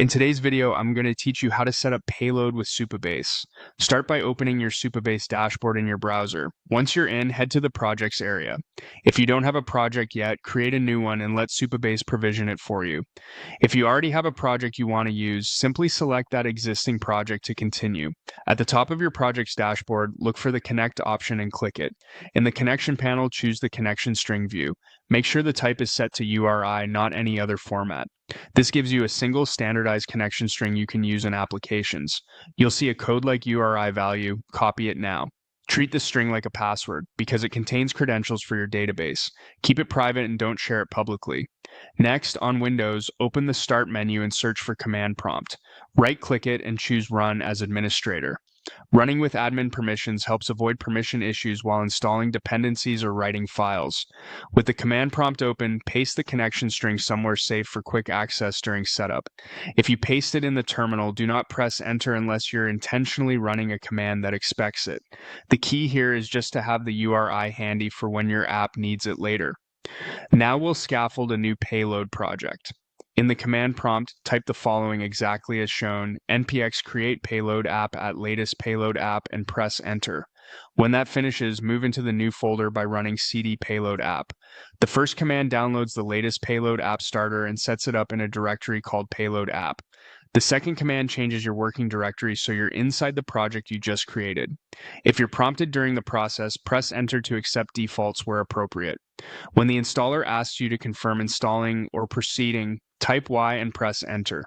In today's video, I'm going to teach you how to set up Payload with Supabase. Start by opening your Supabase dashboard in your browser. Once you're in, head to the projects area. If you don't have a project yet, create a new one and let Supabase provision it for you. If you already have a project you want to use, simply select that existing project to continue. At the top of your project's dashboard, look for the Connect option and click it. In the connection panel, choose the connection string view. Make sure the type is set to URI, not any other format. This gives you a single standardized connection string you can use in applications. You'll see a code like URI value. Copy it now. Treat the string like a password because it contains credentials for your database. Keep it private and don't share it publicly. Next, on Windows, open the Start menu and search for Command Prompt. Right-click it and choose Run as administrator. Running with admin permissions helps avoid permission issues while installing dependencies or writing files. With the command prompt open, paste the connection string somewhere safe for quick access during setup. If you paste it in the terminal, do not press enter unless you're intentionally running a command that expects it. The key here is just to have the URI handy for when your app needs it later. Now we'll scaffold a new payload project. In the command prompt, type the following exactly as shown: npx create payload app at latest payload app and press enter. When that finishes, move into the new folder by running cd payload app. The first command downloads the latest payload app starter and sets it up in a directory called payload app. The second command changes your working directory so you're inside the project you just created. If you're prompted during the process, press enter to accept defaults where appropriate. When the installer asks you to confirm installing or proceeding, type Y and press enter.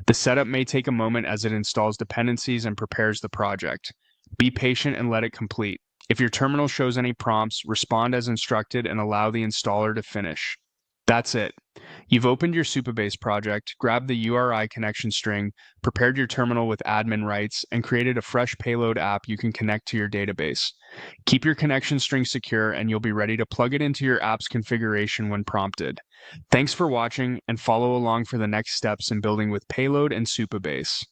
The setup may take a moment as it installs dependencies and prepares the project. Be patient and let it complete. If your terminal shows any prompts, respond as instructed and allow the installer to finish. That's it. You've opened your Supabase project, grabbed the URI connection string, prepared your terminal with admin rights, and created a fresh payload app you can connect to your database. Keep your connection string secure and you'll be ready to plug it into your app's configuration when prompted. Thanks for watching and follow along for the next steps in building with Payload and Supabase.